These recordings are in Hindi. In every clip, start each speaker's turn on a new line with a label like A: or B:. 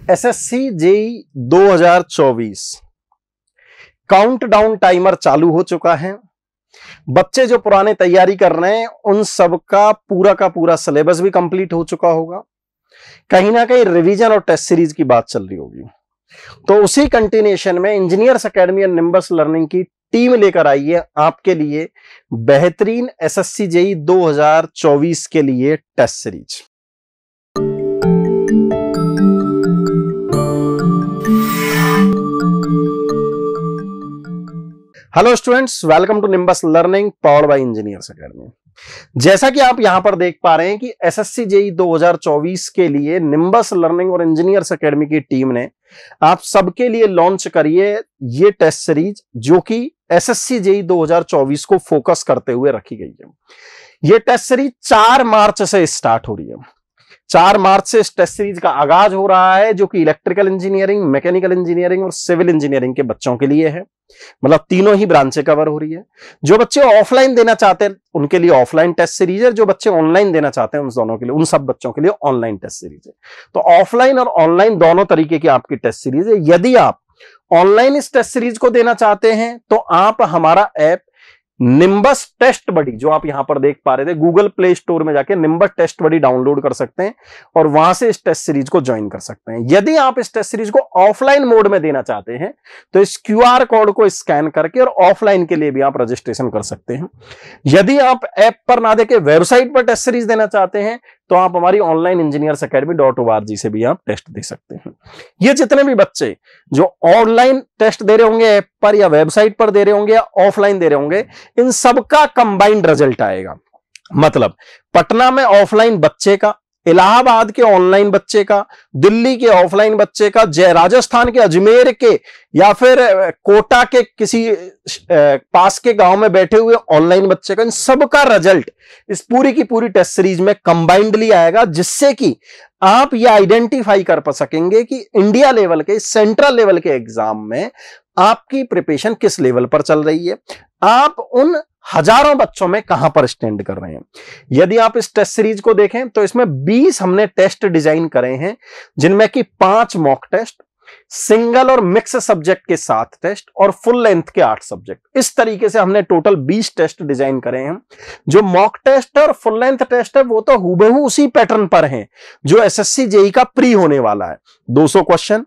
A: एसएससी जेई 2024 काउंटडाउन टाइमर चालू हो चुका है। बच्चे जो पुराने तैयारी कर रहे हैं उन सब का पूरा सिलेबस भी कंप्लीट हो चुका होगा। कहीं ना कहीं रिवीजन और टेस्ट सीरीज की बात चल रही होगी। तो उसी कंटिन्यूएशन में इंजीनियर्स एकेडमी और निम्बस लर्निंग की टीम लेकर आई है आपके लिए बेहतरीन एसएससी जेई 2024 के लिए test series. Hello students, welcome to Nimbus Learning powered by Engineers Academy. जैसा कि आप यहां पर देख पा रहे हैं कि एसएससी जेई 2024 के लिए निम्बस लर्निंग और इंजीनियर्स एकेडमी की टीम ने आप सबके लिए लॉन्च करी है ये टेस्ट सीरीज, जो कि एसएससी जेई 2024 को फोकस करते हुए रखी गई है। ये टेस्ट सीरीज 4 मार्च से स्टार्ट हो रही है। 4 मार्च से इस टेस्ट सीरीज का आगाज हो रहा है, जो कि इलेक्ट्रिकल इंजीनियरिंग, मैकेनिकल इंजीनियरिंग और सिविल इंजीनियरिंग के बच्चों के लिए है। मतलब तीनों ही ब्रांचें कवर हो रही है। जो बच्चे ऑफलाइन देना चाहते हैं उनके लिए ऑफलाइन टेस्ट सीरीज है, जो बच्चे ऑनलाइन देना चाहते हैं उन दोनों के लिए, उन सब बच्चों के लिए ऑनलाइन टेस्ट सीरीज है। तो ऑफलाइन और ऑनलाइन दोनों तरीके की आपकी टेस्ट सीरीज है। यदि आप ऑनलाइन इस टेस्ट सीरीज को देना चाहते हैं तो आप हमारा ऐप निम्बस टेस्ट बडी, जो आप यहां पर देख पा रहे थे, गूगल प्ले स्टोर में जाके निम्बस टेस्ट बडी डाउनलोड कर सकते हैं और वहां से इस टेस्ट सीरीज को ज्वाइन कर सकते हैं। यदि आप इस टेस्ट सीरीज को ऑफलाइन मोड में देना चाहते हैं तो इस क्यूआर कोड को स्कैन करके और ऑफलाइन के लिए भी आप रजिस्ट्रेशन कर सकते हैं। यदि आप ऐप पर ना देके वेबसाइट पर टेस्ट सीरीज देना चाहते हैं तो आप हमारी ऑनलाइन इंजीनियर्स एकेडमी.org से भी आप टेस्ट दे सकते हैं। ये जितने भी बच्चे जो ऑनलाइन टेस्ट दे रहे होंगे ऐप पर या वेबसाइट पर दे रहे होंगे या ऑफलाइन दे रहे होंगे, इन सबका कंबाइंड रिजल्ट आएगा। मतलब पटना में ऑफलाइन बच्चे का, इलाहाबाद के ऑनलाइन बच्चे का, दिल्ली के ऑफलाइन बच्चे का, राजस्थान के अजमेर के या फिर कोटा के किसी पास के गांव में बैठे हुए ऑनलाइन बच्चे का, इन सबका रिजल्ट इस पूरी की पूरी टेस्ट सीरीज में कंबाइंडली आएगा, जिससे कि आप यह आइडेंटिफाई कर पा सकेंगे कि इंडिया लेवल के, सेंट्रल लेवल के एग्जाम में आपकी प्रिपरेशन किस लेवल पर चल रही है, आप उन हजारों बच्चों में कहां पर स्टैंड कर रहे हैं। यदि आप इस टेस्ट सीरीज को देखें तो इसमें 20 हमने टेस्ट डिजाइन करे हैं, जिनमें कि 5 मॉक टेस्ट, सिंगल और मिक्स सब्जेक्ट के 7 टेस्ट और फुल लेंथ के 8 सब्जेक्ट। इस तरीके से हमने टोटल 20 टेस्ट डिजाइन करे हैं। जो मॉक टेस्ट और फुल लेंथ टेस्ट है वो तो हूबहू उसी पैटर्न पर हैं जो एसएससी जेई का प्री होने वाला है। 200 क्वेश्चन,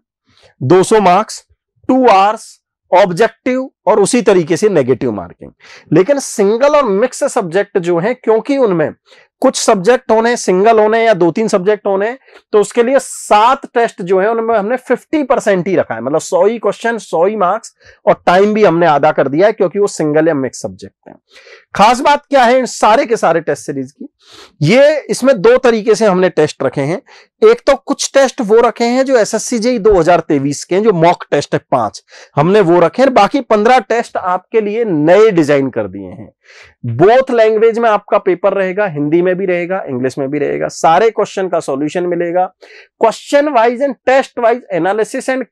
A: 200 मार्क्स, 2 आवर्स, ऑब्जेक्टिव और उसी तरीके से नेगेटिव मार्किंग। लेकिन सिंगल और मिक्स सब्जेक्ट जो है, क्योंकि उनमें कुछ सब्जेक्ट होने, सिंगल होने या 2-3 सब्जेक्ट होने, तो उसके लिए 7 टेस्ट जो है उनमें हमने 50% ही रखा है। मतलब 100 ही क्वेश्चन, 100 ही मार्क्स और टाइम भी हमने आधा कर दिया है, क्योंकि वो सिंगल या मिक्स सब्जेक्ट है। खास बात क्या है इन सारे के सारे टेस्ट सीरीज की, ये इसमें 2 तरीके से हमने टेस्ट रखे हैं। एक तो कुछ टेस्ट वो रखे हैं जो एसएससी जेई 2023 के हैं, जो मॉक टेस्ट है 5 हमने वो रखे हैं। बाकी 15 टेस्ट आपके लिए नए डिजाइन कर दिए हैं। बोथ लैंग्वेज में आपका पेपर रहेगा, हिंदी में भी रहेगा, इंग्लिश में भी रहेगा। सारे क्वेश्चन का सॉल्यूशन मिलेगा। Question wise and test wise analysis and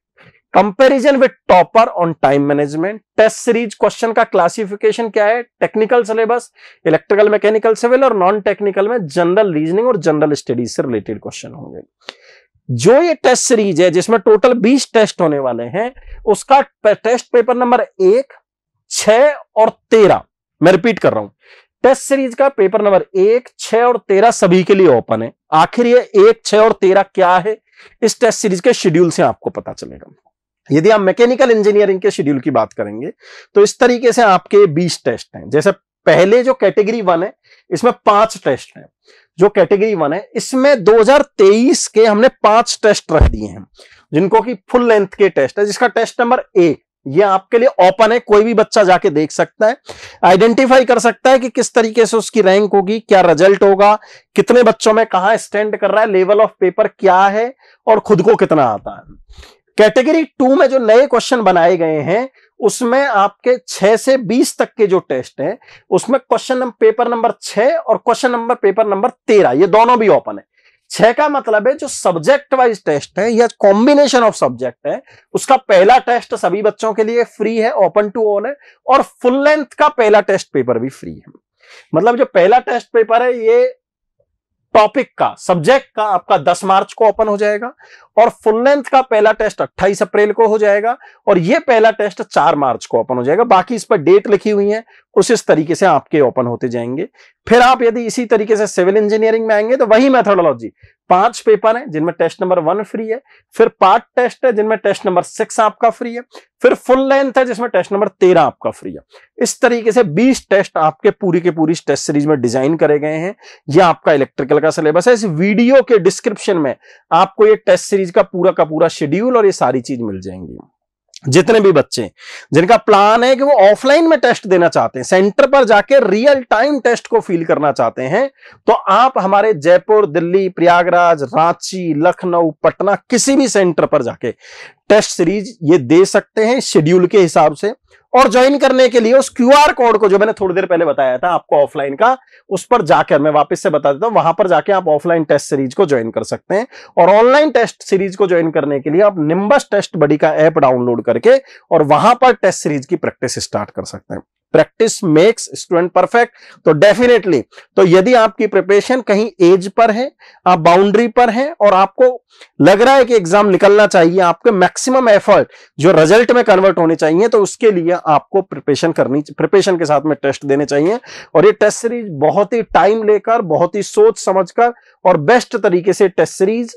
A: comparison with topper on time management. Test series question का क्लासिफिकेशन क्या है, technical syllabus, electrical, mechanical, civil और नॉन टेक्निकल में जनरल रीजनिंग और जनरल स्टडीज से रिलेटेड क्वेश्चन होंगे। जो ये टेस्ट सीरीज है जिसमें टोटल 20 टेस्ट होने वाले हैं, उसका टेस्ट पेपर नंबर 1, 6 और 13, मैं रिपीट कर रहा हूं, टेस्ट सीरीज का पेपर नंबर 1, 6 और 13 सभी के लिए ओपन है। आखिर ये 1, 6 और 13 क्या है, इस टेस्ट सीरीज के शेड्यूल से आपको पता चलेगा। यदि आप मैकेनिकल इंजीनियरिंग के शेड्यूल की बात करेंगे तो इस तरीके से आपके 20 टेस्ट हैं। जैसे पहले जो कैटेगरी 1 है इसमें 5 टेस्ट हैं। जो कैटेगरी 1 है इसमें 2023 के हमने 5 टेस्ट रख दिए हैं, जिनको कि फुल लेंथ के टेस्ट है, जिसका टेस्ट नंबर 1 ये आपके लिए ओपन है। कोई भी बच्चा जाके देख सकता है, आइडेंटिफाई कर सकता है कि किस तरीके से उसकी रैंक होगी, क्या रिजल्ट होगा, कितने बच्चों में कहां स्टैंड कर रहा है, लेवल ऑफ पेपर क्या है और खुद को कितना आता है। कैटेगरी 2 में जो नए क्वेश्चन बनाए गए हैं उसमें आपके 6 से 20 तक के जो टेस्ट हैं उसमें क्वेश्चन पेपर नंबर 6 और क्वेश्चन पेपर नंबर 13 ये दोनों भी ओपन है। 6 का मतलब है जो सब्जेक्ट वाइज टेस्ट है या कॉम्बिनेशन ऑफ सब्जेक्ट है, उसका पहला टेस्ट सभी बच्चों के लिए फ्री है, ओपन टू ऑल है, और फुल लेंथ का पहला टेस्ट पेपर भी फ्री है। मतलब जो पहला टेस्ट पेपर है ये टॉपिक का, सब्जेक्ट का आपका 10 मार्च को ओपन हो जाएगा और फुल लेंथ का पहला टेस्ट 28 अप्रैल को हो जाएगा और यह पहला टेस्ट 4 मार्च को ओपन हो जाएगा। बाकी इस पर डेट लिखी हुई है, कुछ इस तरीके से आपके ओपन होते जाएंगे। फिर आप यदि इसी तरीके से सिविल इंजीनियरिंग में आएंगे तो वही मेथोडोलॉजी, 5 पेपर है जिनमें टेस्ट नंबर 1 फ्री है, फिर पार्ट टेस्ट है जिनमें टेस्ट नंबर 6 आपका फ्री है, फिर फुल लेंथ है जिसमें टेस्ट नंबर 13 आपका फ्री है। इस तरीके से 20 टेस्ट आपके पूरी के पूरी टेस्ट सीरीज में डिजाइन करे गए हैं। यह आपका इलेक्ट्रिकल का सिलेबस है। इस वीडियो के डिस्क्रिप्शन में आपको ये टेस्ट सीरीज का पूरा शेड्यूल और ये सारी चीज मिल जाएंगी। जितने भी बच्चे जिनका प्लान है कि वो ऑफलाइन में टेस्ट देना चाहते हैं, सेंटर पर जाके रियल टाइम टेस्ट को फील करना चाहते हैं, तो आप हमारे जयपुर, दिल्ली, प्रयागराज, रांची, लखनऊ, पटना किसी भी सेंटर पर जाके टेस्ट सीरीज ये दे सकते हैं शेड्यूल के हिसाब से। और ज्वाइन करने के लिए उस क्यूआर कोड को, जो मैंने थोड़ी देर पहले बताया था आपको ऑफलाइन का, उस पर जाकर मैं वापस से बता देता हूं, वहां पर जाके आप ऑफलाइन टेस्ट सीरीज को ज्वाइन कर सकते हैं। और ऑनलाइन टेस्ट सीरीज को ज्वाइन करने के लिए आप निंबस टेस्ट बडी का ऐप डाउनलोड करके और वहां पर टेस्ट सीरीज की प्रैक्टिस स्टार्ट कर सकते हैं। Practice makes student perfect. तो डेफिनेटली, तो यदि आपकी प्रिपरेशन कहीं एज पर है, आप बाउंड्री पर हैं और आपको लग रहा है कि एग्जाम निकलना चाहिए, आपके मैक्सिमम एफर्ट जो रिजल्ट में कन्वर्ट होने चाहिए, तो उसके लिए आपको प्रिपरेशन के साथ में टेस्ट देने चाहिए। और ये टेस्ट सीरीज बहुत ही टाइम लेकर, बहुत ही सोच समझकर और बेस्ट तरीके से टेस्ट सीरीज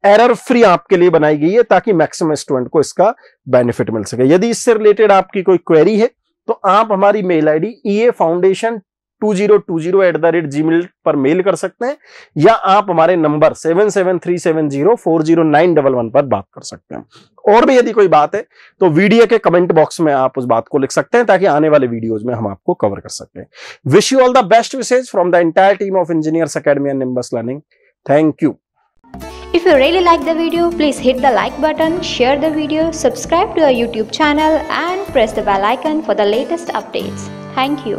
A: एरर फ्री आपके लिए बनाई गई है, ताकि मैक्सिमम स्टूडेंट को इसका बेनिफिट मिल सके। यदि इससे रिलेटेड आपकी कोई क्वेरी है तो आप हमारी मेल आईडी eafoundation2020@gmail पर मेल कर सकते हैं, या आप हमारे नंबर 7737040911 पर बात कर सकते हैं। और भी यदि कोई बात है तो वीडियो के कमेंट बॉक्स में आप उस बात को लिख सकते हैं, ताकि आने वाले वीडियोज में हम आपको कवर कर सकते हैं। Wish you all the best wishes from the entire team of engineers academy and nimbus learning. Thank you.
B: If you really like the video, please hit the like button, share the video, subscribe to our YouTube channel and press the bell icon for the latest updates. Thank you.